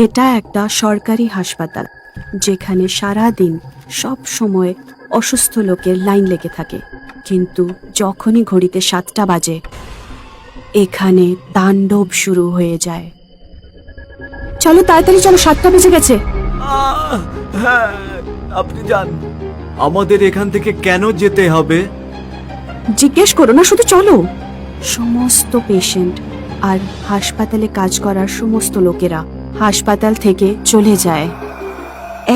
এটা একটা সরকারি হাসপাতাল, যেখানে সারা দিন সব সময় অসুস্থ লোকের লাইন লেগে থাকে। কিন্তু যখনই ঘড়িতে 7টা বাজে, এখানে তাণ্ডব শুরু হয়ে যায়। চলো তাড়াতাড়ি চলো, 7টা বেজে গেছে। হ্যাঁ, আপনি যান। আমাদের এখান থেকে কেন যেতে হবে? জিজ্ঞেস করো না, শুধু চলো। সমস্ত পেশেন্ট আর হাসপাতালে কাজ করার সমস্ত লোকেরা হাসপাতাল থেকে চলে যায়।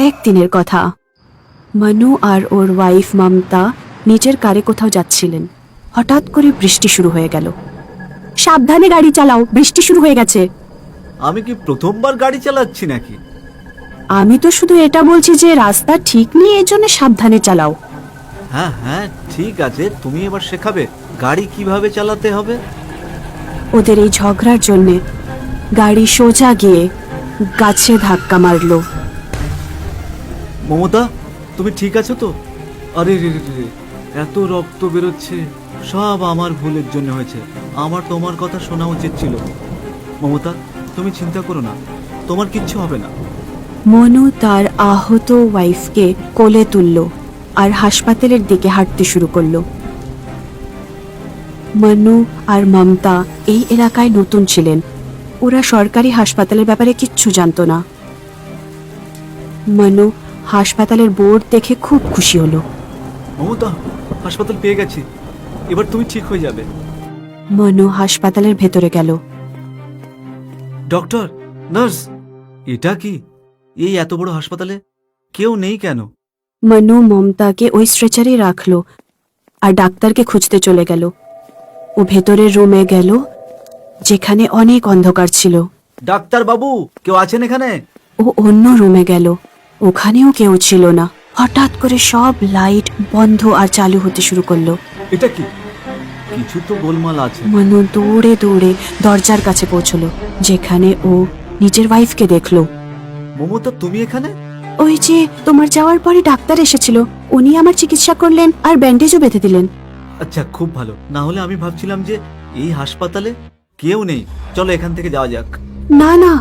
একদিনের কথা, মনু আর ওর ওয়াইফ মমতা নিজের কারে কোথাও যাচ্ছিলেন। হঠাৎ করে বৃষ্টি শুরু হয়ে গেল। সাবধানে গাড়ি চালাও, বৃষ্টি শুরু হয়ে গেছে। আমি কি প্রথমবার গাড়ি চালাচ্ছি নাকি? আমি তো শুধু এটা বলছি যে রাস্তা ঠিক নেই, এই জন্য সাবধানে চালাও। হ্যাঁ হ্যাঁ, ঠিক আছে, তুমি এবার শেখাবে গাড়ি কিভাবে চালাতে হবে। ওদের এই ঝগড়ার জন্যে গাড়ি সোজা গিয়ে গাছে ধাক্কা মারলো। মমতা, তুমি ঠিক আছো তো? আরে রে রে রে, এত রক্ত বেরোচ্ছে, সব আমার ভুলের জন্য হয়েছে। আমার তোমার কথা শোনা উচিত ছিল। মমতা, তুমি চিন্তা করো না, তোমার কিচ্ছু হবে না। মনু তার আহত ওয়াইফকে কোলে তুলল আর হাসপাতালের দিকে হাঁটতে শুরু করলো। মনু আর মমতা এই এলাকায় নতুন ছিলেন। ওরা সরকারি হাসপাতালের ব্যাপারে কিচ্ছু জানতো না। মনু হাসপাতালের বোর্ড দেখে খুব খুশি হলো। মমতা, হাসপাতাল পেয়ে গেছি, এবার তুমি ঠিক হয়ে যাবে। মনু হাসপাতালের ভেতরে গেল। ডক্টর, নার্স, এটা কি? এই এত বড় হাসপাতালে কেউ নেই কেন? মনু মমতাকে ওই স্ট্রেচারে রাখলো আর ডাক্তারকে খুঁজতে চলে গেল। ও ভেতরের রুমে গেল, যেখানে অনেক অন্ধকার ছিল। ডাক্তার বাবু, কেউ আছেন এখানে? ও অন্য রুমে গেল, ওখানেও কেউ ছিল না। হঠাৎ করে সব লাইট বন্ধ আর চালু হতে শুরু করলো। এটা কি? কিছু তো গোলমাল আছে। মনু দৌড়ে দৌড়ে দরজার কাছে পৌঁছলো, যেখানে ও নিজের ওয়াইফকে দেখলো। মমতা, তুমি এখানে? ওই যে তোমার যাওয়ার পরে ডাক্তার এসেছিল, উনি আমার চিকিৎসা করলেন আর ব্যান্ডেজও বেঁধে দিলেন। আচ্ছা, খুব ভালো। না হলে আমি ভাবছিলাম যে এই হাসপাতালে কেউ নেই। চলো এখান থেকে যাওয়া যাক। না না,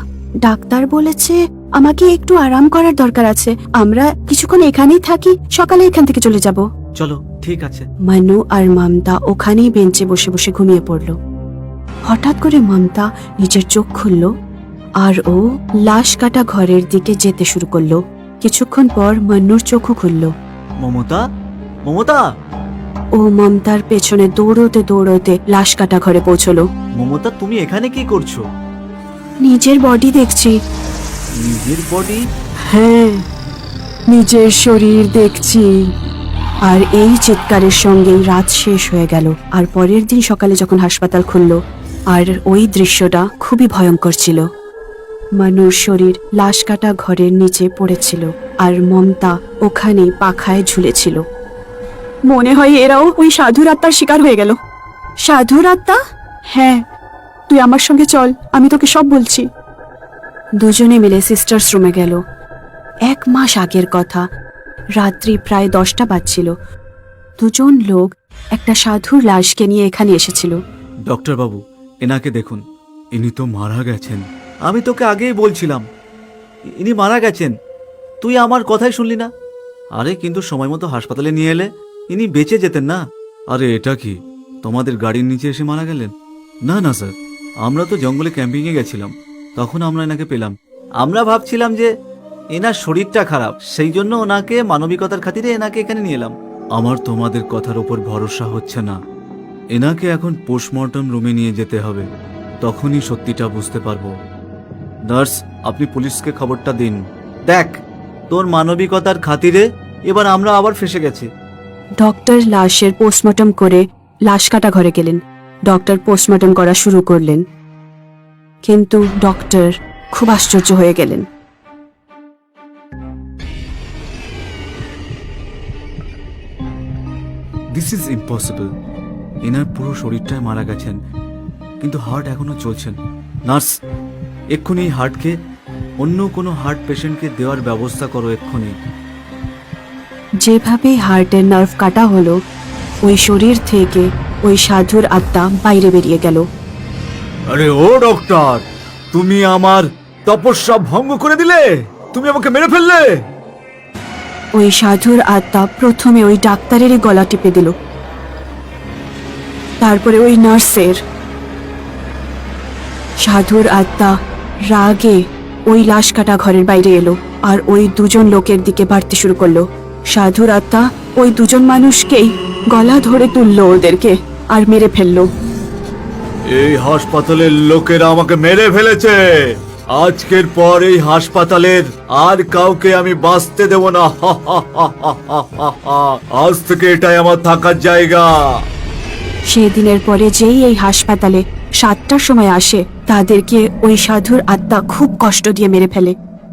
ডাক্তার বলেছে আমাকে একটু আরাম করার দরকার আছে। আমরা কিছুক্ষণ এখানেই থাকি, সকালে এখান থেকে চলে যাব। চলো, ঠিক আছে। মনু আর মমতা ওখানেই বেঞ্চে বসে বসে ঘুমিয়ে পড়ল। হঠাৎ করে মমতা নিজের চোখ খুলল আর ও লাশ কাটা ঘরের দিকে যেতে শুরু করলো। কিছুক্ষণ পর মন্নুর চোখও খুলল। মমতা, মমতা! ও মমতার পেছনে দৌড়তে দৌড়তে লাশ কাটা ঘরে পৌঁছলো। মমতা, তুমি এখানে কি করছো? নিজের বডি দেখছি। নিজের বডি? হ্যাঁ, নিজের শরীর দেখছি। আর এই চিৎকারের সঙ্গেই রাত শেষ হয়ে গেল। আর পরের দিন সকালে যখন হাসপাতাল খুলল, আর ওই দৃশ্যটা খুবই ভয়ঙ্কর ছিল। মনুর শরীর লাশ কাটা ঘরের নিচে পড়েছিল আর মমতা ওখানেই পাখায় ঝুলেছিল। মনে হয় এরাও ওই সাধুর আত্মার শিকার হয়ে গেল। সাধুর আত্মা? হ্যাঁ, তুই আমার সঙ্গে চল, আমি তোকে সব বলছি। দুজনে মিলে সিস্টার্স রুমে গেল। 1 মাস আগের কথা, রাত্রি প্রায় 10টা বাজছিল। দুজন লোক একটা সাধুর লাশকে নিয়ে এখানে এসেছিল। ডক্টর বাবু, এনাকে দেখুন, ইনি তো মারা গেছেন। আমি তোকে আগেই বলছিলাম ইনি মারা গেছেন, তুই আমার কথাই শুনলি না। আরে কিন্তু সময় মতো হাসপাতালে নিয়ে এলে ইনি বেঁচে যেতেন না। আরে এটা কি, তোমাদের গাড়ির নিচে এসে মারা গেলেন? না না স্যার, আমরা তো জঙ্গলে ক্যাম্পিংয়ে গেছিলাম, তখন আমরা এনাকে পেলাম। আমরা ভাবছিলাম যে এনার শরীরটা খারাপ, সেই জন্য ওনাকে মানবিকতার খাতিরে এনাকে এখানে নিয়ে এলাম। আমার তোমাদের কথার উপর ভরসা হচ্ছে না। এনাকে এখন পোস্টমর্টম রুমে নিয়ে যেতে হবে, তখনই সত্যিটা বুঝতে পারবো। নার্স, আপনি পুলিশকে খবরটা দিন। দেখ, তোর মানবিকতার খাতিরে এবার আমরা আবার ফেসে গেছি। ডক্টর লাশের পোস্টমর্টম করে লাশ কাটা ঘরে গেলেন। ডক্টর পোস্টমর্টম করা শুরু করলেন, কিন্তু ডক্টর খুব আশ্চর্য হয়ে গেলেন। This is impossible. এনার পুরো শরীরটাই মারা গেছেন, কিন্তু হার্ট এখনো চলছেন। নার্স, এক্ষুনি এই হার্টকে অন্য কোনো হার্ট পেশেন্টকে দেওয়ার ব্যবস্থা করো এক্ষুনি। যেভাবে হার্টের নার্ভ কাটা হলো, ওই শরীর থেকে ওই সাধুর আত্মা বাইরে বেরিয়ে গেল। আরে ও ডক্টর, তুমি আমার তপস্যা ভঙ্গ করে দিলে, তুমি আমাকে মেরে ফেললে। ওই সাধুর আত্মা প্রথমে ওই ডাক্তারেরই গলা টিপে দিল, তারপরে ওই নার্সের। সাধুর আত্মা রাগে ওই লাশ কাটা ঘরের বাইরে এলো আর ওই দুজন লোকের দিকে বাড়তে শুরু করলো। সাধুর আত্মা ওই দুজন মানুষকেই গলা ধরে তুললো ওদেরকে আর মেরে ফেললো। এই হাসপাতালের লোকেরা আমাকে মেরে ফেলেছে। আজকের পর এই হাসপাতালের আর কাউকে আমি বাঁচতে দেব না। আজ থেকে এটাই আমার থাকার জায়গা। সেদিনের পরে যেই এই হাসপাতালে 7টার সময় আসে, তাদেরকে ওই সাধুর আত্মা খুব কষ্ট দিয়ে মেরে ফেলে।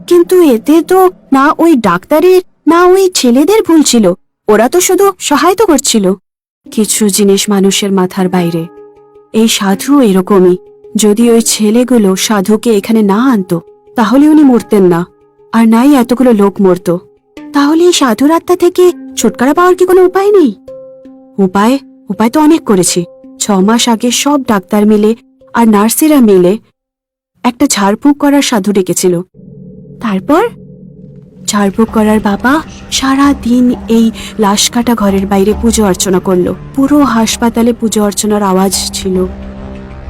কিন্তু এতে তো না ওই ডাক্তারের না ওই ছেলেদের ভুল ছিল, ওরা তো শুধু সহায়তা করছিল। কিছু জিনিস মানুষের মাথার বাইরে। এই সাধু এরকমই। যদি ওই ছেলেগুলো সাধুকে এখানে না আনতো, তাহলে উনি মরতেন না, আর নাই এতগুলো লোক মরতো। তাহলে এই সাধুর আত্মা থেকে ছুটকারা পাওয়ার কি কোনো উপায় নেই? উপায় উপায় তো অনেক করেছি। 6 মাস আগে সব ডাক্তার মিলে আর নার্সেরা মিলে একটা ঝাড়ফুঁক করার সাধু ডেকেছিল। তারপর ঝাড়ফুঁক করার বাবা সারা দিন এই লাশ কাটা ঘরের বাইরে পুজো অর্চনা করলো। পুরো হাসপাতালে পুজো অর্চনার আওয়াজ ছিল।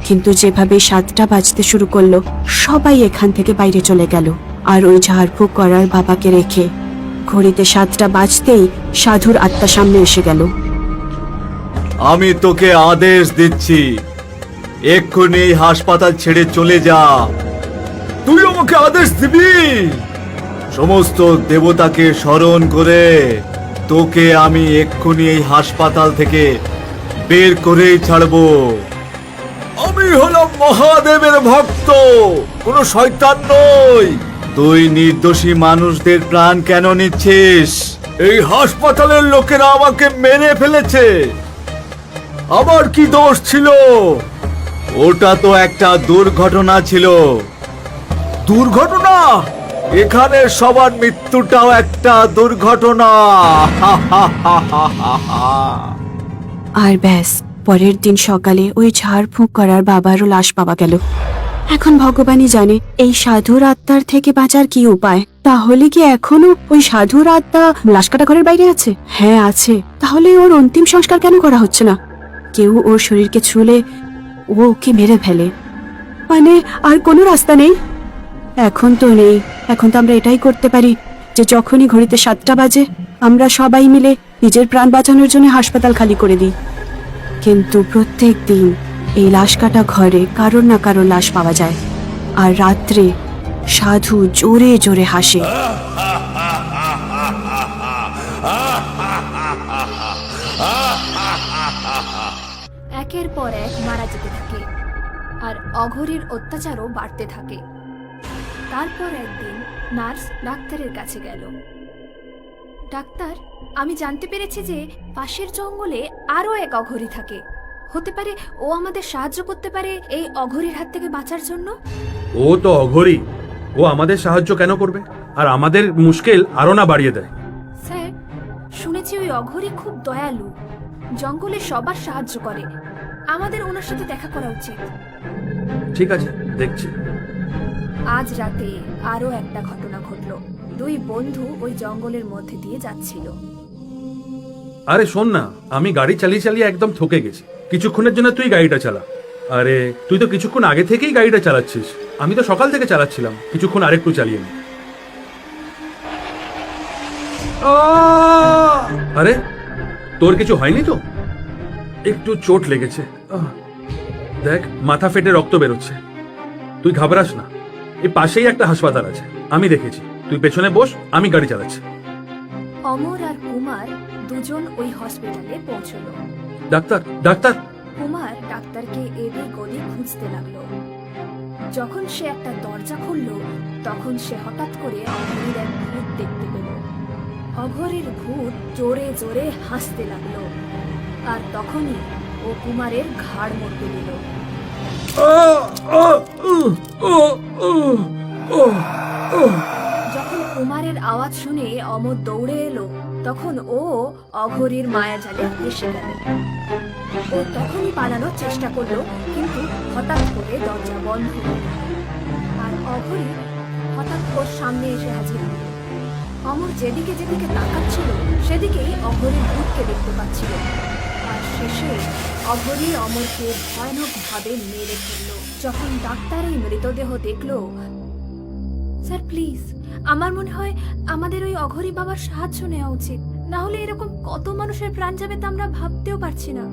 কিন্তু যেভাবে 7টা বাজতে শুরু করলো, সবাই এখান থেকে বাইরে চলে গেল। আর ওই ঝাড়ফুঁক করার বাবাকে রেখে ঘড়িতে 7টা বাজতেই সাধুর আত্মা সামনে এসে গেল। আমি তোকে আদেশ দিচ্ছি, এক্ষুনি এই হাসপাতাল ছেড়ে চলে যা। তুই আমাকে আদেশ দিবি? সমস্ত দেবতাকে স্মরণ করে তোকে আমি এক্ষুনি এই হাসপাতাল থেকে বের করেই ছাড়বো। আমি হলাম মহাদেবের ভক্ত, কোনো শয়তান নই। তুই নির্দোষী মানুষদের প্রাণ কেন নিচ্ছিস? এই হাসপাতালের লোকেরা আমাকে মেরে ফেলেছে। আমার কি দোষ ছিল? ওটা তো একটা দুর্ঘটনা ছিল। দুর্ঘটনা? এখানে সবার মৃত্যুটাও একটা দুর্ঘটনা। আর ব্যাস, পরের দিন সকালে ওই ঝাড়ফুঁক করার বাবারও লাশ পাওয়া গেল। এখন ভগবানই জানে এই সাধুর আত্মার থেকে বাঁচার কি উপায়। তাহলে কি এখনো ওই সাধুর আত্মা লাশ কাটা ঘরের বাইরে আছে? হ্যাঁ আছে। তাহলে ওর অন্তিম সংস্কার কেন করা হচ্ছে না? কেউ ওর শরীরকে ছুলে ও ওকে মেরে ফেলে, মানে আর কোনো রাস্তা নেই? এখন তো নেই। এখন তো আমরা এটাই করতে পারি যে যখনই ঘড়িতে 7টা বাজে, আমরা সবাই মিলে নিজের প্রাণ বাঁচানোর জন্য হাসপাতাল খালি করে দিই। কিন্তু প্রত্যেক দিন এই লাশ কাটা ঘরে কারোর না কারোর লাশ পাওয়া যায়। আর রাত্রে সাধু জোরে জোরে হাসে। একের পর এক মারা যেতে থাকে আর অঘরীর অত্যাচারও বাড়তে থাকে। তারপর একদিন নার্স ডাক্তারের কাছে গেল। ডাক্তার, আমি জানতে পেরেছি যে পাশের জঙ্গলে আরো এক অঘরী থাকে। হতে পারে ও আমাদের সাহায্য করতে পারে এই অঘরীর হাত থেকে বাঁচার জন্য। ও তো অঘরী, ও আমাদের সাহায্য কেন করবে আর আমাদের মুশকিল আরো না বাড়িয়ে দেয়? স্যার, শুনেছি ওই অঘরী খুব দয়ালু, জঙ্গলে সবার সাহায্য করে। আমাদের ওনার সাথে দেখা করা উচিত। ঠিক আছে, দেখছি। আজ রাতে আরো একটা ঘটনা ঘটলো। 2 বন্ধু ওই জঙ্গলের মধ্যে দিয়ে যাচ্ছিল। আরে শোন না, আমি গাড়ি চালিয়ে চালিয়ে একদম থকে গেছি। কিছুক্ষণের জন্য তুই গাড়িটা চালা। আরে তুই তো কিছুক্ষণ আগে থেকেই গাড়িটা চালাচ্ছিস। আমি তো সকাল থেকে চালাচ্ছিলাম, কিছুক্ষণ আরেকটু চালিয়ে নি। আরে তোর কিছু হয়নি তো? একটু চোট লেগেছে। দেখ, মাথা ফেটে রক্ত বেরোচ্ছে। তুই ঘাবড়াস না, এই পাশেই একটা হাসপাতাল আছে, আমি দেখেছি। তুই পেছনে বস, আমি গাড়ি চালাচ্ছি। অমর আর কুমার দুজন ওই হসপিটালে পৌঁছলো। Doctor, doctor! কুমার ডাক্তারকে এদিক ওদিক খুঁজতে লাগলো। যখন সে একটা দরজা খুললো, তখন সে হঠাৎ করে অঘরীর এক ভূত দেখতে পেল। অঘরীর ভূত জোরে জোরে হাসতে লাগলো, আর তখনই ও কুমারের ঘাড় মটকে দিল। যখন কুমারের আওয়াজ শুনে অমর দৌড়ে এলো, তখন ও অঘরীর মায়াজালে এসে গেল। ও তখনই পালানোর চেষ্টা করলো, কিন্তু হঠাৎ করে দরজা বন্ধ হয়ে গেল। আর অঘরী হঠাৎ ওর সামনে এসে হাজির হল। অমর যেদিকে যেদিকে তাকাচ্ছিল সেদিকেই অঘরীর ভূতকে দেখতে পাচ্ছিল। আর শেষে অঘরী অমরকে ভয়ানকভাবে মেরে ফেলল। যখন ডাক্তার এই মৃতদেহ দেখল, স্যার প্লিজ, আমার মনে হয় আমাদের ওই অঘরী বাবার সাহায্য নেওয়া উচিত, না হলে এরকম কত মানুষের প্রাণ যাবে তা আমরা ভাবতেও পারছি না।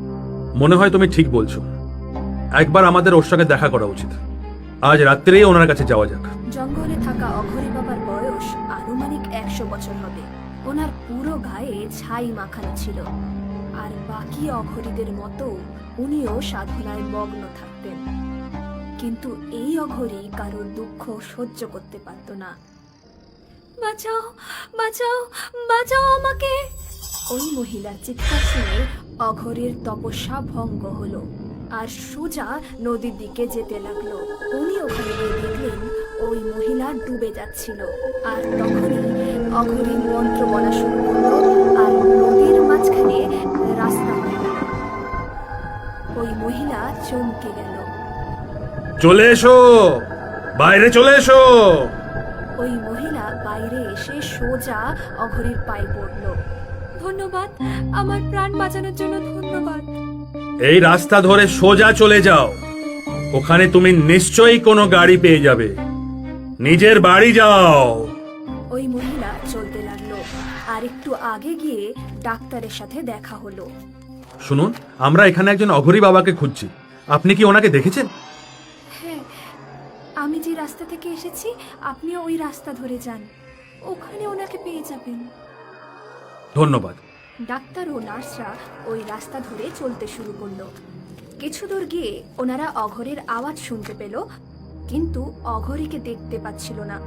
মনে হয় তুমি ঠিক বলছো, একবার আমাদের ওর সঙ্গে দেখা করা উচিত। আজ রাত্রেই ওনার কাছে যাওয়া যাক। জঙ্গলে থাকা অঘরী বাবার বয়স আনুমানিক 100 বছর হবে। ওনার পুরো গায়ে ছাই মাখানো ছিল, আর বাকি অঘরীদের মতো উনিও সাধনায় মগ্ন থাকতেন। কিন্তু এই অঘরী কারোর দুঃখ সহ্য করতে পারত না। বাঁচাও, বাঁচাও, বাঁচাও আমাকে! ওই মহিলার চিৎকার শুনে অঘরীর তপস্যা ভঙ্গ হলো আর সোজা নদীর দিকে যেতে লাগলো। উনি ওখানে গিয়ে দেখলেন ওই মহিলা ডুবে যাচ্ছিল। আর তখনই অঘরী মন্ত্র বলা শুরু করলো আর নদীর মাঝখানে রাস্তা হয়ে গেল। ওই মহিলা চমকে গেল। চলে এসো, বাইরে চলে এসো। ওই মহিলা বাইরে এসে সোজা অঘরীর পায়ে পড়ল। ধন্যবাদ, আমার প্রাণ বাঁচানোর জন্য ধন্যবাদ। এই রাস্তা ধরে সোজা চলে যাও, ওখানে তুমি নিশ্চয়ই কোনো গাড়ি পেয়ে যাবে। নিজের বাড়ি যাও। ওই মহিলা চলতে লাগলো আর একটু আগে গিয়ে ডাক্তারের সাথে দেখা হলো। শুনুন, আমরা এখানে একজন অঘরী বাবাকে খুঁজছি, আপনি কি ওনাকে দেখেছেন? হ্যাঁ, আমি যে রাস্তা থেকে এসেছি আপনিও ওই রাস্তা ধরে যান, ওখানে ওনাকে পেয়ে যাবেন। ধন্যবাদ। ডাক্তার ও নার্সরা ওই রাস্তা ধরে চলতে শুরু করলো। কিছু দূর গিয়ে ওনারা অঘরীর আওয়াজ শুনতে পেল, কিন্তু অঘরীকে দেখতে পাচ্ছিল না।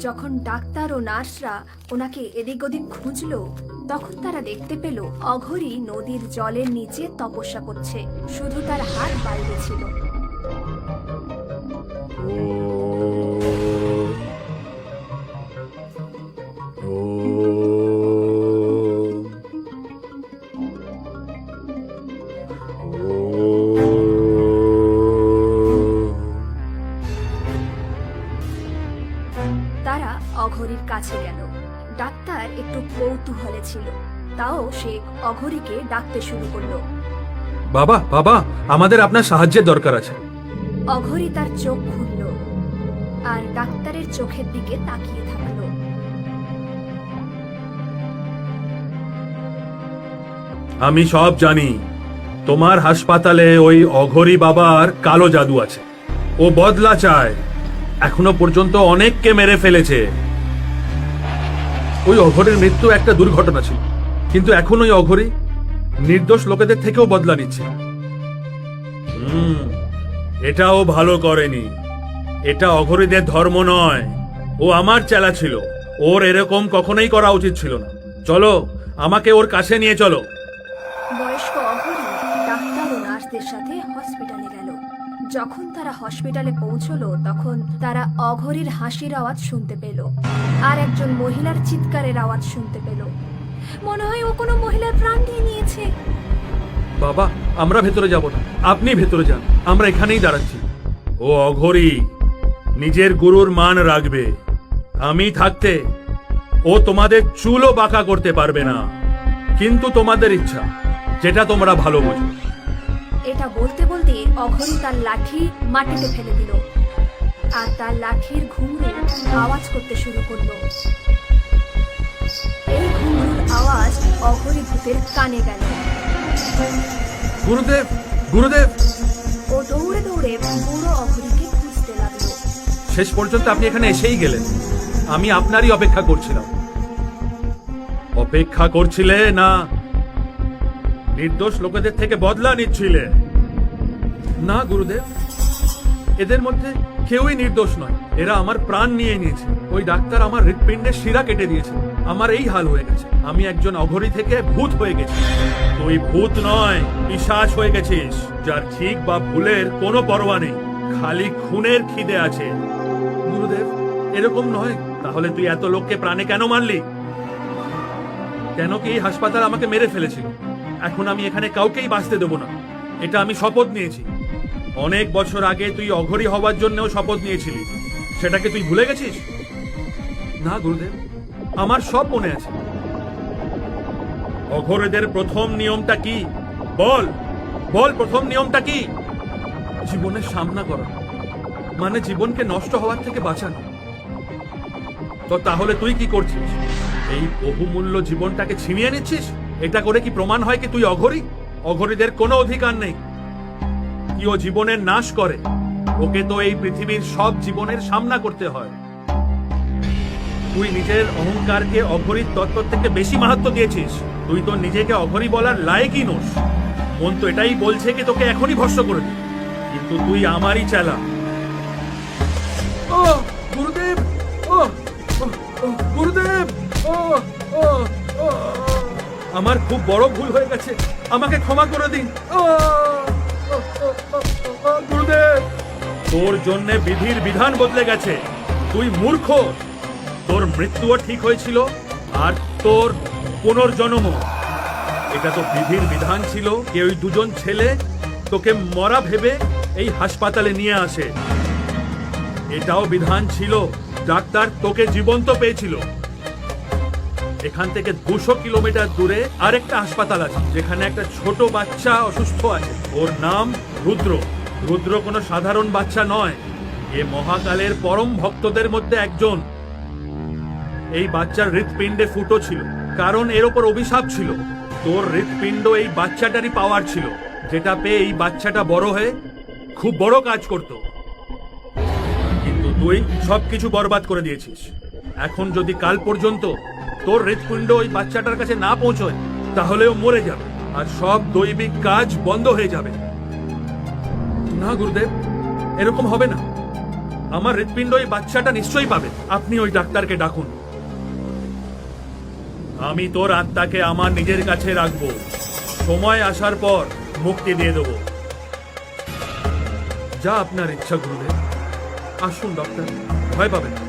যখন ডাক্তার ও নার্সরা ওনাকে এদিক ওদিক খুঁজলো, তখন তারা দেখতে পেল অঘরী নদীর জলের নিচে তপস্যা করছে, শুধু তার হাত বাইরে ছিল। তারা অঘরীর কাছে গেল। ডাক্তার একটু কৌতূহলে ছিল, তাও সে অঘরীকে ডাকতে শুরু করলো। বাবা, বাবা, আমাদের আপনার সাহায্যের দরকার আছে। অঘরী তার চোখ খুলল আর ডাক্তারের চোখের দিকে তাকিয়ে থাকলো। আমি সব জানি, তোমার হাসপাতালে ওই অঘরী বাবার কালো জাদু আছে। ও বদলা চায়, এখনো পর্যন্ত অনেককে মেরে ফেলেছে। ওই অঘরীর মৃত্যু একটা দুর্ঘটনা ছিল, কিন্তু এখন ওই অঘরী নির্দোষ লোকেদের থেকেও বদলা নিচ্ছে। এটাও ভালো করেনি। এটা অঘরীদের ধর্ম নয়, ও আমার চেলা ছিল। ওর এরকম কখনোই করা উচিত ছিল না। চলো, আমাকে ওর কাছে নিয়ে চলো। বয়স্ক অঘরী ডাক্তার ও নার্সদের সাথে হসপিটালে গেল। যখন তারা হসপিটালে পৌঁছলো, তখন তারা অঘরীর হাসির আওয়াজ শুনতে পেল আর একজন মহিলার চিৎকারের আওয়াজ শুনতে পেল। মনে হয় ও কোনো মহিলার প্রাণ নিয়ে নিয়েছে। বাবা, আমরা ভেতরে যাব না, আপনি ভেতরে যান, আমরা এখানেই দাঁড়াচ্ছি। ও অঘরী নিজের গুরুর মান রাখবে। আমি থাকতে ও তোমাদের চুলও বাঁকা করতে পারবে না, কিন্তু তোমাদের ইচ্ছা, যেটা তোমরা ভালো বোঝো। এটা বলতে বলতে অঘরী তার লাঠি মাটিতে ফেলে দিল আর তার লাঠির ঘুঙরু আওয়াজ করতে শুরু করলো। এই ঘুঙরুর আওয়াজ অঘরী ভূতের কানে গেল। গুরুদেব, গুরুদেব! ও দৌড়ে দৌড়ে বুড়ো অঘরীকে খুঁজতে লাগলো। শেষ পর্যন্ত আপনি এখানে এসেই গেলেন। আমি আপনারই অপেক্ষা করছিলাম। অপেক্ষা করছিলে না নির্দোষ লোকেদের থেকে বদলা নিচ্ছিলে? না গুরুদেব, এদের মধ্যে কেউই নির্দোষ নয়। এরা আমার প্রাণ নিয়ে নিয়েছে। ওই ডাক্তার আমার হৃৎপিণ্ডের শিরা কেটে দিয়েছে। আমার এই হাল হয়ে গেছে। আমি একজন অঘরী থেকে ভূত হয়ে গেছি। তুই ভূত নয়, পিশাচ হয়ে গেছিস, যার ঠিক বা ভুলের কোনো পরোয়া নেই, খালি খুনের খিদে আছে। গুরুদেব, এরকম নয়। তাহলে তুই এত লোককে প্রাণে কেন মারলি? কেন কি এই হাসপাতাল আমাকে মেরে ফেলেছিল? এখন আমি এখানে কাউকেই বাঁচতে দেবো না, এটা আমি শপথ নিয়েছি। অনেক বছর আগে তুই অঘরী হওয়ার জন্যও শপথ নিয়েছিলি, সেটাকে তুই ভুলে গেছিস? না গুরুদেব, আমার সব মনে আছে। অঘরীদের প্রথম নিয়মটা কি? বল বল, প্রথম নিয়মটা কি? জীবনের সামনা করা, মানে জীবনকে নষ্ট হওয়ার থেকে বাঁচানো। তো তাহলে তুই কি করছিস? এই বহুমূল্য জীবনটাকে ছিনিয়ে নিচ্ছিস। এটা করে কি প্রমাণ হয় কি তুই অঘরী? অঘরীদের কোনো অধিকার নেই। কি ও জীবনের নাশ করে? ওকে তো এই পৃথিবীর সব জীবনের সামনা করতে হয়। তুই নিজের অহংকারকে অঘরীর তত্ত্ব থেকে বেশি মাহাত্ম্য দিয়েছিস। তুই তো নিজেকে অঘরী বলার লায়কই নোস। মন তো এটাই বলছে কি তোকে এখনই ভস্ম করে দে, কিন্তু তুই আমারই চেলা। ও গুরুদেব, ও গুরুদেব, ও ও ও আমার খুব বড় ভুল হয়ে গেছে, আমাকে ক্ষমা করে দিন। গুরুদেব, তোর জন্য বিধির বিধান বদলে গেছে। তুই মূর্খ। তোর মৃত্যুও ঠিক হয়েছিল, আর তোর পুনর্জন্ম। এটা তো বিধির বিধান ছিল যে ওই দুজন ছেলে তোকে মরা ভেবে এই হাসপাতালে নিয়ে আসে। এটাও বিধান ছিল ডাক্তার তোকে জীবন্ত পেয়েছিল। এখান থেকে 200 কিলোমিটার দূরে আরেকটা হাসপাতাল আছে, যেখানে একটা ছোট বাচ্চা অসুস্থ আছে। ওর নাম রুদ্র। রুদ্র কোনো সাধারণ বাচ্চা নয়, এ মহাকালের পরম ভক্তদের মধ্যে একজন। এই বাচ্চার হৃৎপিণ্ডে ফুটো ছিল, কারণ এর ওপর অভিশাপ ছিল। তোর হৃৎপিণ্ড এই বাচ্চাটারই পাওয়ার ছিল, যেটা পেয়ে এই বাচ্চাটা বড় হয়ে খুব বড় কাজ করত। কিন্তু তুই সবকিছু বরবাদ করে দিয়েছিস। এখন যদি কাল পর্যন্ত তোর হৃৎপিণ্ড ওই বাচ্চাটার কাছে না পৌঁছয়, তাহলেও মরে যাবে, আর সব দৈবিক কাজ বন্ধ হয়ে যাবে। না গুরুদেব, এরকম হবে না। আমার হৃৎপিণ্ড ওই বাচ্চাটা নিশ্চয়ই পাবে। আপনি ওই ডাক্তারকে ডাকুন। আমি তোর আত্মাকে আমার নিজের কাছে রাখবো। সময় আসার পর মুক্তি দিয়ে দেব। যা আপনার ইচ্ছা গুরুদেব। আসুন ডক্টর, ভয় পাবেন না।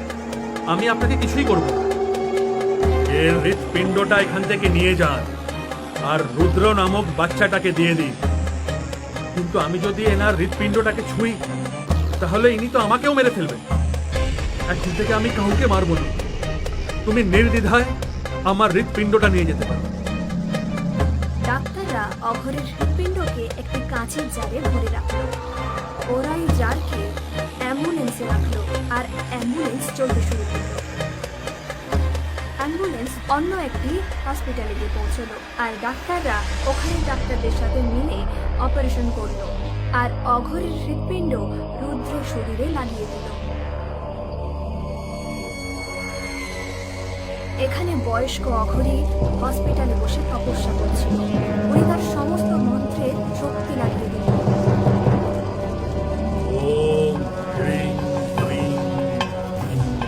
আমি আপনাকে কিছুই করব না। এর হৃৎপিণ্ডটা এখান থেকে নিয়ে যান, আর রুদ্র নামক বাচ্চাটাকে দিয়ে দিন। কিন্তু আমি যদি এনার হৃৎপিণ্ডটাকে ছুঁই, তাহলে ইনি তো আমাকেও মেরে ফেলবেন। এখন থেকে আমি কাউকে মারব না। তুমি নির্দ্বিধায় আমার হৃৎপিণ্ডটা নিয়ে যেতে পারো। ডাক্তাররা অঘরের হৃৎপিণ্ডকে একটি কাঁচের জারে ভরে রাখলো। ওরা এই জারকে অ্যাম্বুলেন্সে রাখলো, আর অ্যাম্বুলেন্স চলতে শুরু করলো। অ্যাম্বুলেন্স অন্য একটি হসপিটালে গিয়ে পৌঁছলো, আর ডাক্তাররা ওখানে ডাক্তারদের সাথে মিলে অপারেশন করলো, আর অঘরের হৃৎপিণ্ড রুদ্র শরীরে লাগিয়ে দিল। এখানে বয়স্ক অঘরী হসপিটালে বসে তপস্যা করছিল। উনি তার সমস্ত মন্ত্রে শক্তি লাগিয়ে দিল। ওম হ্রিং হ্রিং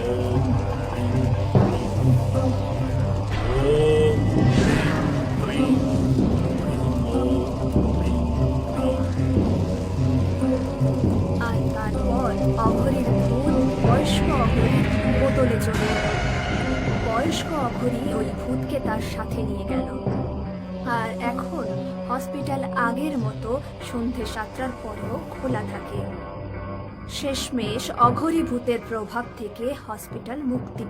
ওম হ্রিং আর তারপর অঘরীর ভূত বয়স্ক অঘরীর বোতলে চলে গেল। বয়স্ক অঘরী ওই ভূতকে তার সাথে নিয়ে গেল। আর এখন হসপিটাল আগের মতো সন্ধে 7টার পরেও খোলা থাকে। শেষমেশ অঘরী ভূতের প্রভাব থেকে হসপিটাল মুক্তি পেল।